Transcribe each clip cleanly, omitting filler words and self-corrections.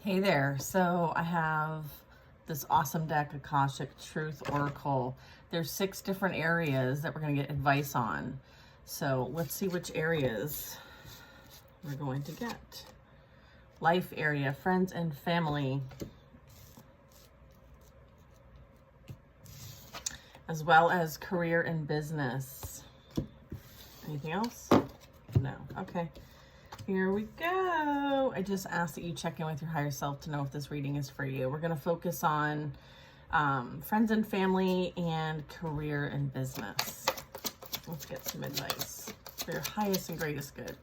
Hey there. So I have this awesome deck, Akashic Truth Oracle. There's 6 different areas that we're going to get advice on. So let's see which areas we're going to get. Life area, friends and family, as well as career and business. Anything else? No. Okay. Here we go. I just asked that you check in with your higher self to know if this reading is for you. We're going to focus on friends and family and career and business. Let's get some advice for your highest and greatest good.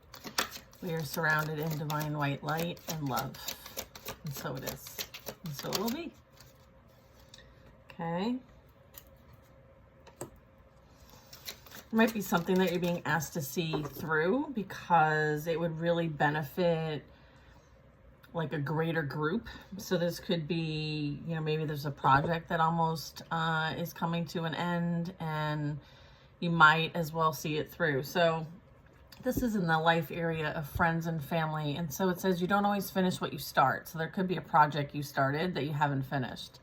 We are surrounded in divine white light and love. And so it is. And so it will be. Okay. Might be something that you're being asked to see through because it would really benefit like a greater group. So this could be, maybe there's a project that almost is coming to an end and you might as well see it through. So this is in the life area of friends and family. And so it says you don't always finish what you start. So there could be a project you started that you haven't finished.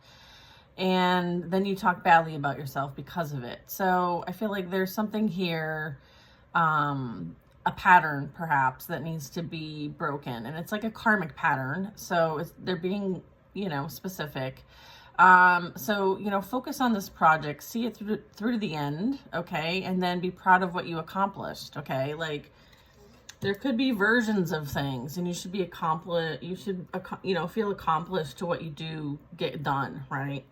And then you talk badly about yourself because of it. So I feel like there's something here, a pattern perhaps that needs to be broken. And it's like a karmic pattern. So they're being, specific. So, focus on this project, see it through to the end. Okay. And then be proud of what you accomplished. Okay. Like there could be versions of things and you should be feel accomplished to what you do get done. Right.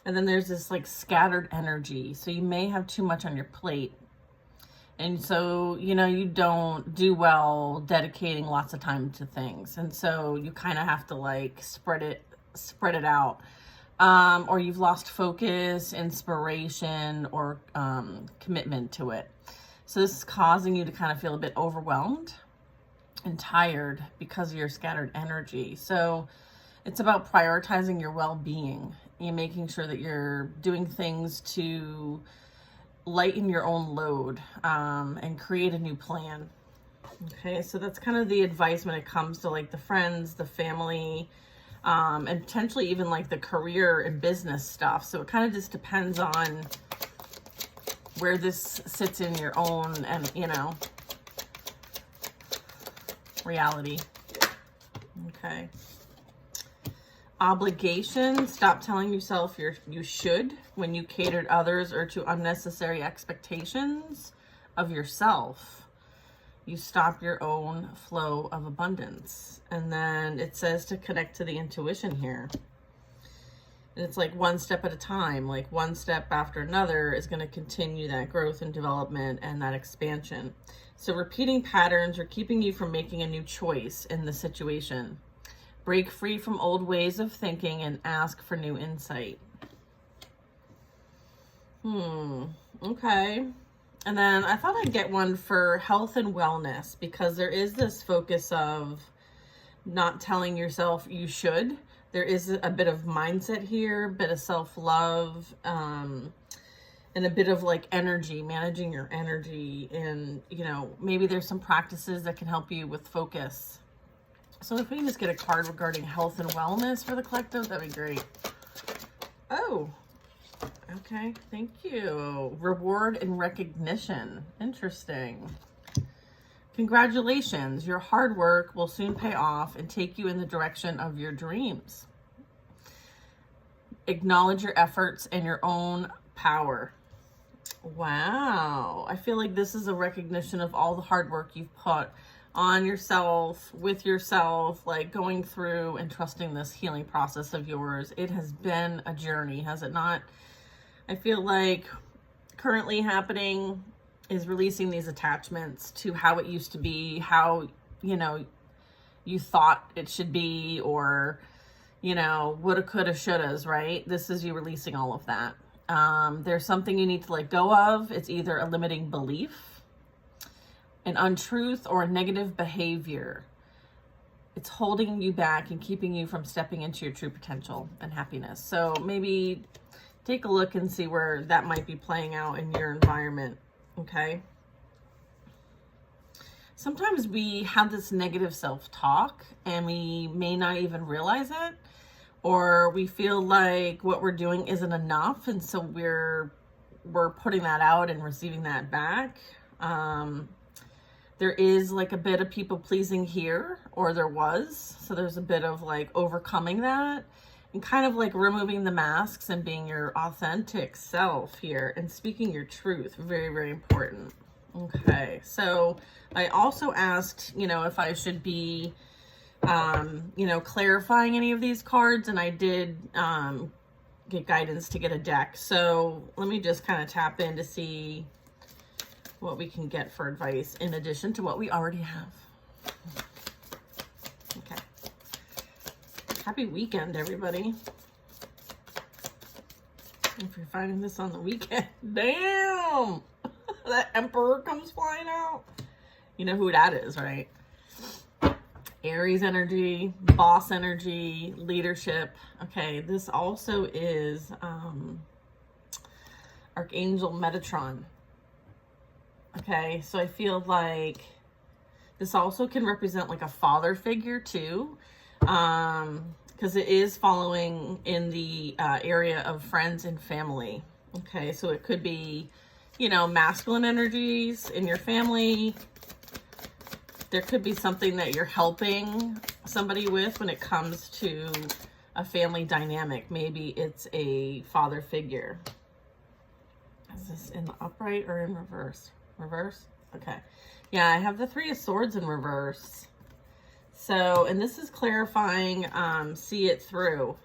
And then there's this like scattered energy. So you may have too much on your plate. And so, you don't do well dedicating lots of time to things. And so you kind of have to like spread it out. Or you've lost focus, inspiration, or commitment to it. So this is causing you to kind of feel a bit overwhelmed and tired because of your scattered energy. So it's about prioritizing your well-being. You're making sure that you're doing things to lighten your own load and create a new plan. Okay, so that's kind of the advice when it comes to like the friends, the family, and potentially even like the career and business stuff. So it kind of just depends on where this sits in your own and, reality. Okay. Obligation. Stop telling yourself you should when you cater to others or to unnecessary expectations of yourself. You stop your own flow of abundance. And then it says to connect to the intuition here. And it's like one step at a time, like one step after another is going to continue that growth and development and that expansion. So repeating patterns are keeping you from making a new choice in the situation. Break free from old ways of thinking and ask for new insight. Okay. And then I thought I'd get one for health and wellness because there is this focus of not telling yourself you should. There is a bit of mindset here, a bit of self-love, and a bit of like energy, managing your energy. And, maybe there's some practices that can help you with focus. So if we can just get a card regarding health and wellness for the collective, that'd be great. Oh, okay. Thank you. Reward and recognition. Interesting. Congratulations. Your hard work will soon pay off and take you in the direction of your dreams. Acknowledge your efforts and your own power. Wow. I feel like this is a recognition of all the hard work you've put on yourself, with yourself, like going through and trusting this healing process of yours. It has been a journey, has it not? I feel like currently happening is releasing these attachments to how it used to be, how, you thought it should be, or, woulda, coulda, shouldas, right? This is you releasing all of that. There's something you need to let go of. It's either a limiting belief, an untruth, or a negative behavior. It's holding you back and keeping you from stepping into your true potential and happiness. So maybe take a look and see where that might be playing out in your environment. Okay. sometimes we have this negative self-talk and we may not even realize it, or we feel like what we're doing isn't enough, and so we're putting that out and receiving that back. There is like a bit of people pleasing here, or there was, so there's a bit of like overcoming that and kind of like removing the masks and being your authentic self here and speaking your truth. Very, very important. Okay, so I also asked, you know, if I should be, you know, clarifying any of these cards, and I did get guidance to get a deck. So let me just kind of tap in to see what we can get for advice in addition to what we already have. Okay. Happy weekend, everybody. If you're finding this on the weekend, damn, that Emperor comes flying out. You know who that is, right? Aries energy, boss energy, leadership. Okay, this also is Archangel Metatron. Okay, so I feel like this also can represent like a father figure too, because it is following in the area of friends and family. Okay, so it could be, you know, masculine energies in your family. There could be something that you're helping somebody with when it comes to a family dynamic. Maybe it's a father figure. Is this in the upright or in reverse? Reverse? Okay. Yeah, I have the Three of Swords in reverse. So, and this is clarifying, see it through.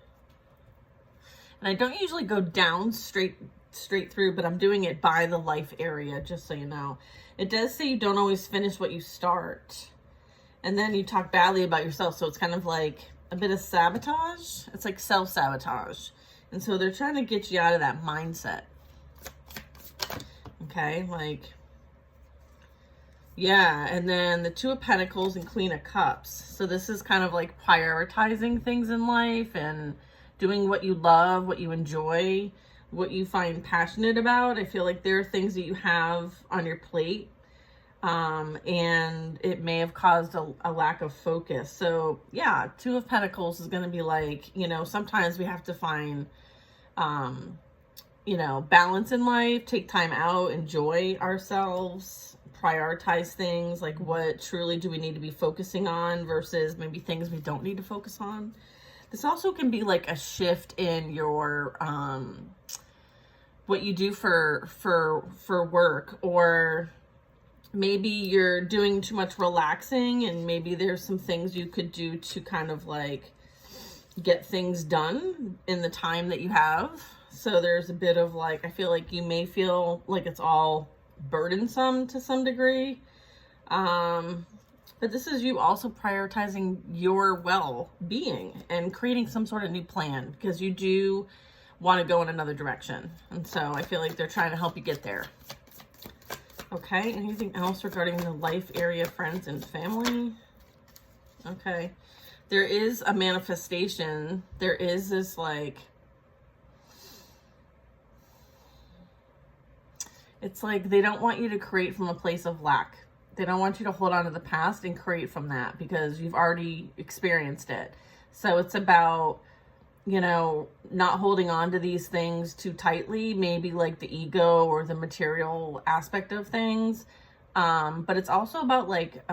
And I don't usually go down straight through, but I'm doing it by the life area, just so you know. It does say you don't always finish what you start. And then you talk badly about yourself. So it's kind of like a bit of sabotage. It's like self-sabotage. And so they're trying to get you out of that mindset. Okay, like, yeah. And then the Two of Pentacles and Queen of Cups. So this is kind of like prioritizing things in life and doing what you love, what you enjoy, what you find passionate about. I feel like there are things that you have on your plate, and it may have caused a lack of focus. So yeah, Two of Pentacles is going to be like, you know, sometimes we have to find, you know, balance in life, take time out, enjoy ourselves, prioritize things, like what truly do we need to be focusing on versus maybe things we don't need to focus on. This also can be like a shift in your, what you do for work, or maybe you're doing too much relaxing and maybe there's some things you could do to kind of like get things done in the time that you have. So there's a bit of like, I feel like you may feel like it's all burdensome to some degree. But this is you also prioritizing your well-being and creating some sort of new plan, because you do want to go in another direction. And so I feel like they're trying to help you get there. Okay, anything else regarding the life area, friends and family? Okay, there is a manifestation. There is this like, it's like they don't want you to create from a place of lack. They don't want you to hold on to the past and create from that, because you've already experienced it. So it's about, you know, not holding on to these things too tightly, maybe like the ego or the material aspect of things. But it's also about like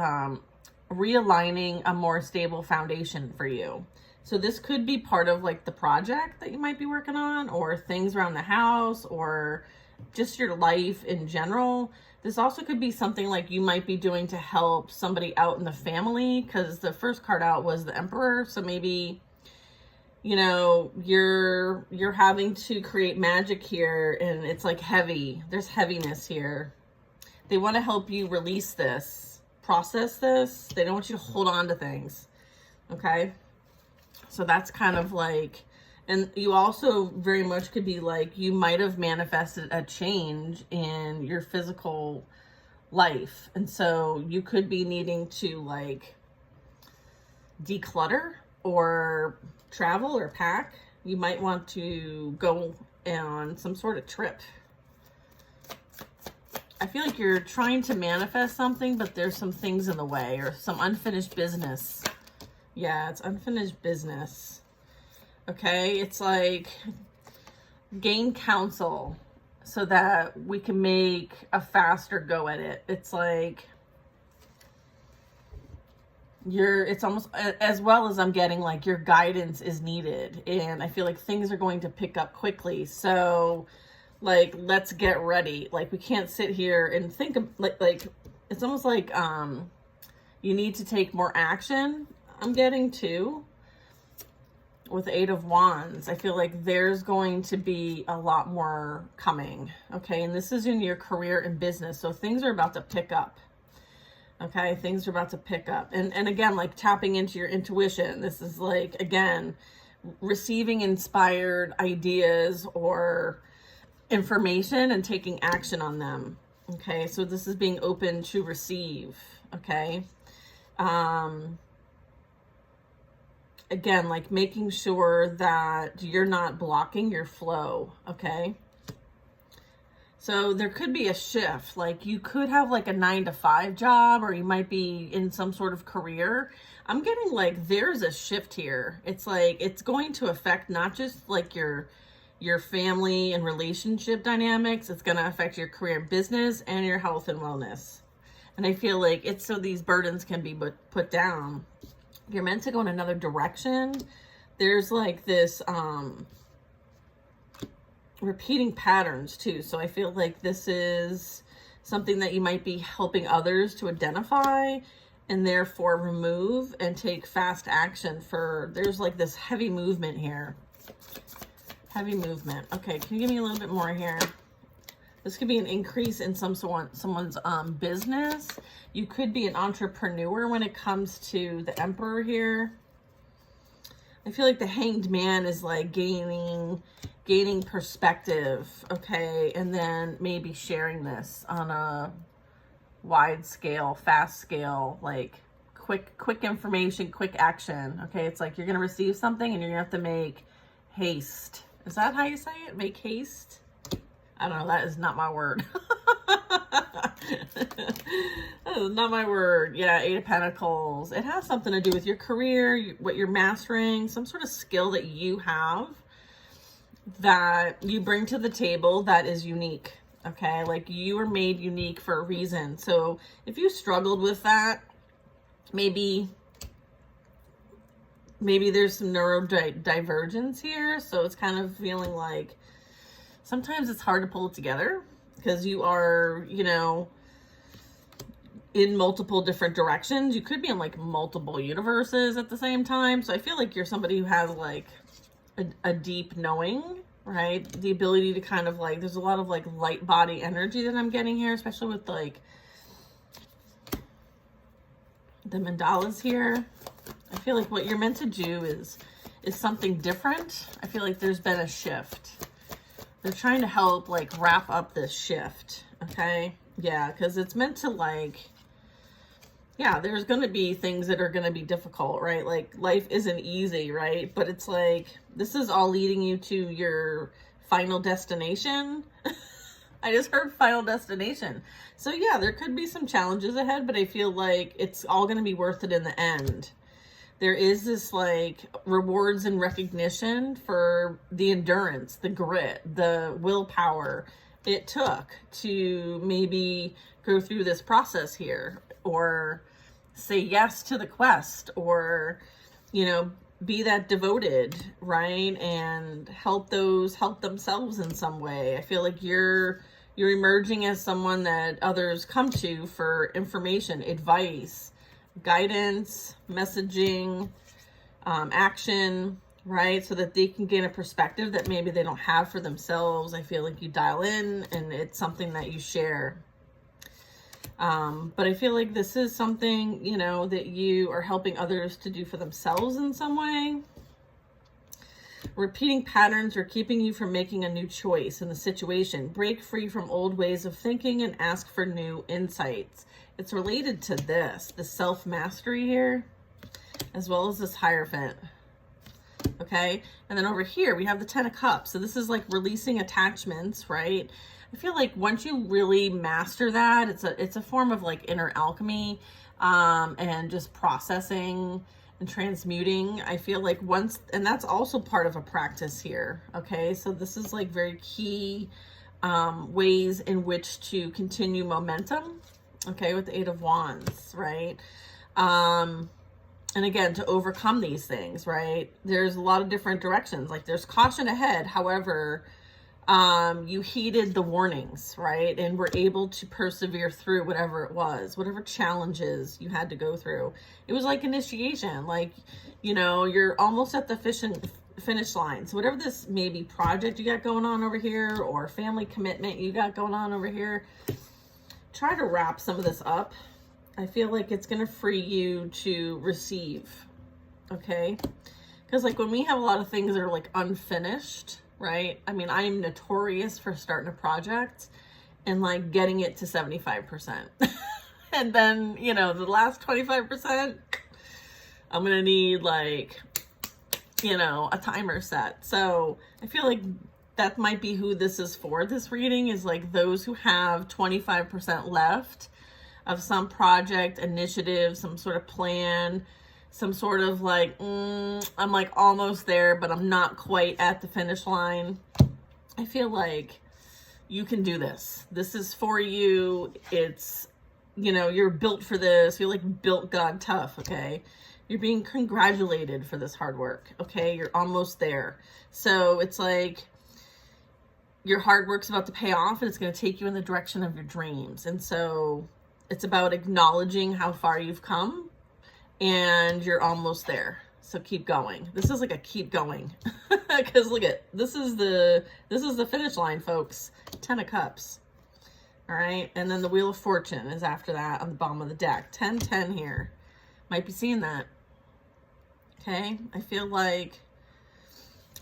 realigning a more stable foundation for you. So this could be part of like the project that you might be working on, or things around the house, or just your life in general. This also could be something like you might be doing to help somebody out in the family, because the first card out was the Emperor. So maybe, you know, you're having to create magic here, and it's like heavy. There's heaviness here. They want to help you release this, process this. They don't want you to hold on to things. Okay? So that's kind of like, and you also very much could be like, you might have manifested a change in your physical life. And so you could be needing to like declutter or travel or pack. You might want to go on some sort of trip. I feel like you're trying to manifest something, but there's some things in the way or some unfinished business. Yeah, it's unfinished business. Okay, it's like gain counsel so that we can make a faster go at it. It's like it's almost, as well as I'm getting, like your guidance is needed, and I feel like things are going to pick up quickly. So like, let's get ready. Like, we can't sit here and think of like it's almost like you need to take more action. I'm getting too with the 8 of Wands. I feel like there's going to be a lot more coming. Okay, and this is in your career and business, so things are about to pick up. Okay, things are about to pick up. And again, like tapping into your intuition. This is like, again, receiving inspired ideas or information and taking action on them. Okay, so this is being open to receive. Okay. Again, like making sure that you're not blocking your flow. Okay. So there could be a shift. Like you could have like a 9-to-5 job, or you might be in some sort of career. I'm getting like there's a shift here. It's like it's going to affect not just like your family and relationship dynamics. It's going to affect your career and business and your health and wellness. And I feel like it's so these burdens can be put down. You're meant to go in another direction. There's like this repeating patterns too. So I feel like this is something that you might be helping others to identify and therefore remove and take fast action for. There's like this heavy movement here. Heavy movement. Okay, can you give me a little bit more here? This could be an increase in someone's business. You could be an entrepreneur when it comes to the Emperor here. I feel like the Hanged Man is like gaining perspective, okay? And then maybe sharing this on a wide scale, fast scale, like quick information, quick action, okay? It's like you're going to receive something and you're going to have to make haste. Is that how you say it? Make haste? I don't know. That is not my word. That is not my word. Yeah, 8 of Pentacles. It has something to do with your career, what you're mastering, some sort of skill that you have that you bring to the table that is unique. Okay, like you were made unique for a reason. So if you struggled with that, maybe there's some neurodivergence here. So it's kind of feeling like sometimes it's hard to pull it together because you are, you know, in multiple different directions. You could be in like multiple universes at the same time. So I feel like you're somebody who has like a deep knowing, right? The ability to kind of like, there's a lot of like light body energy that I'm getting here, especially with like the mandalas here. I feel like what you're meant to do is something different. I feel like there's been a shift. They're trying to help like wrap up this shift. Okay. Yeah. Cause it's meant to like, yeah, there's going to be things that are going to be difficult, right? Like life isn't easy, right? But it's like, this is all leading you to your final destination. I just heard final destination. So yeah, there could be some challenges ahead, but I feel like it's all going to be worth it in the end. There is this like rewards and recognition for the endurance, the grit, the willpower it took to maybe go through this process here, or say yes to the quest, or, you know, be that devoted, right? And help themselves in some way. I feel like you're emerging as someone that others come to for information, advice, guidance, messaging, action, right? So that they can gain a perspective that maybe they don't have for themselves. I feel like you dial in and it's something that you share. But I feel like this is something, you know, that you are helping others to do for themselves in some way. Repeating patterns are keeping you from making a new choice in the situation. Break free from old ways of thinking and ask for new insights. It's related to this, the self-mastery here, as well as this Hierophant. Okay. And then over here, we have the 10 of Cups. So this is like releasing attachments, right? I feel like once you really master that, it's a form of like inner alchemy, and just processing and transmuting. I feel like once, and that's also part of a practice here. Okay. So this is like very key, ways in which to continue momentum. Okay. With the 8 of Wands, right? And again, to overcome these things, right? There's a lot of different directions. Like there's caution ahead. However, you heeded the warnings, right? And were able to persevere through whatever it was, whatever challenges you had to go through. It was like initiation, like, you know, you're almost at the finish line. So whatever this maybe project you got going on over here, or family commitment you got going on over here, try to wrap some of this up. I feel like it's going to free you to receive. Okay. Because like when we have a lot of things that are like unfinished, right? I mean, I'm notorious for starting a project and like getting it to 75%. And then, you know, the last 25%, I'm going to need like, you know, a timer set. So I feel like that might be who this is for. This reading is like those who have 25% left of some project, initiative, some sort of plan, some sort of like, I'm like almost there, but I'm not quite at the finish line. I feel like you can do this. This is for you. It's, you know, you're built for this. You're like built God tough, okay? You're being congratulated for this hard work, okay? You're almost there. So it's like your hard work's about to pay off, and it's going to take you in the direction of your dreams. And so it's about acknowledging how far you've come, and you're almost there. So keep going. This is like a keep going. Because look at, this is the finish line, folks. 10 of Cups. All right. And then the Wheel of Fortune is after that on the bottom of the deck. 10-10 here. Might be seeing that. Okay. I feel like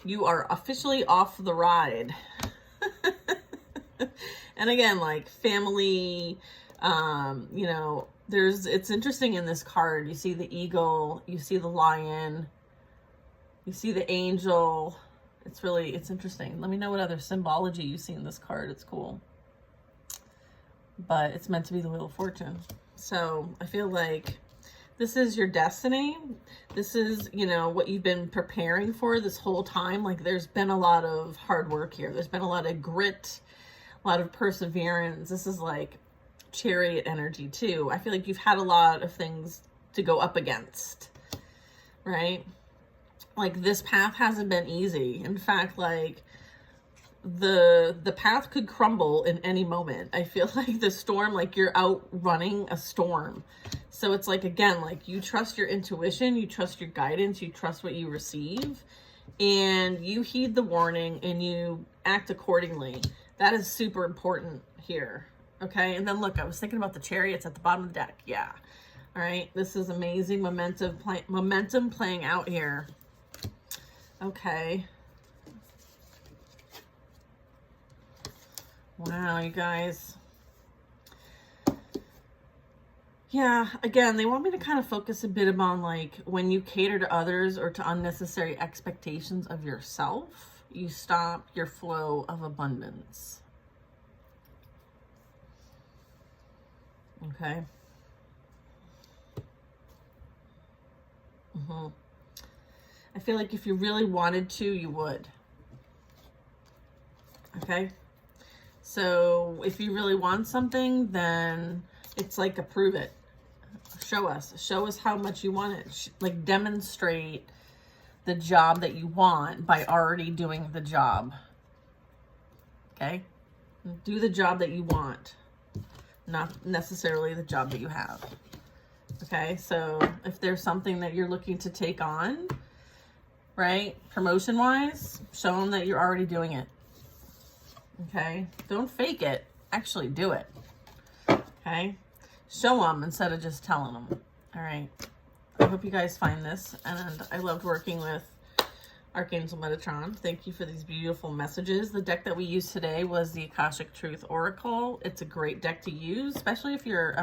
you are officially off the ride. And again, like family, you know, it's interesting in this card. You see the eagle, you see the lion, you see the angel. It's interesting. Let me know what other symbology you see in this card. It's cool. But it's meant to be the Wheel of Fortune. So I feel like this is your destiny. This is, you know, what you've been preparing for this whole time. Like there's been a lot of hard work here. There's been a lot of grit, a lot of perseverance. This is like Chariot energy too. I feel like you've had a lot of things to go up against, right? Like this path hasn't been easy. In fact, like the path could crumble in any moment. I feel like the storm, like you're outrunning a storm. So it's like, again, like you trust your intuition, you trust your guidance, you trust what you receive, and you heed the warning and you act accordingly. That is super important here. Okay. And then look, I was thinking about the chariots at the bottom of the deck. Yeah. All right. This is amazing momentum playing out here. Okay. Wow, you guys. Yeah, again, they want me to kind of focus a bit upon like when you cater to others or to unnecessary expectations of yourself, you stop your flow of abundance. Okay. I feel like if you really wanted to, you would. Okay. So if you really want something, then it's like approve it. Show us how much you want it. Like demonstrate the job that you want by already doing the job. Okay. Do the job that you want, not necessarily the job that you have. Okay. So if there's something that you're looking to take on, right, promotion wise, show them that you're already doing it. Okay. Don't fake it. Actually do it. Okay. Show them instead of just telling them. All right. I hope you guys find this. And I loved working with Archangel Metatron. Thank you for these beautiful messages. The deck that we used today was the Akashic Truth Oracle. It's a great deck to use, especially if you're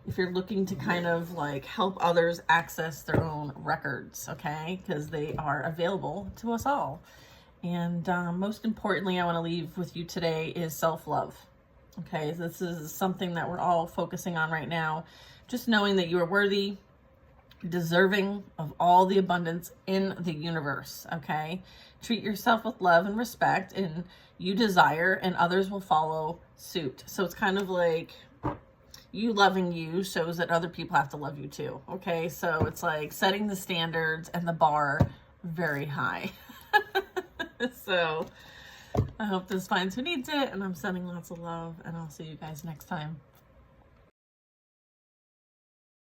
if you're looking to kind of like help others access their own records, okay? Because they are available to us all. And most importantly, I want to leave with you today is self-love. Okay, this is something that we're all focusing on right now. Just knowing that you are worthy, deserving of all the abundance in the universe, okay? Treat yourself with love and respect, and you desire, and others will follow suit. So it's kind of like you loving you shows that other people have to love you too, okay? So it's like setting the standards and the bar very high. So I hope this finds who needs it, and I'm sending lots of love, and I'll see you guys next time.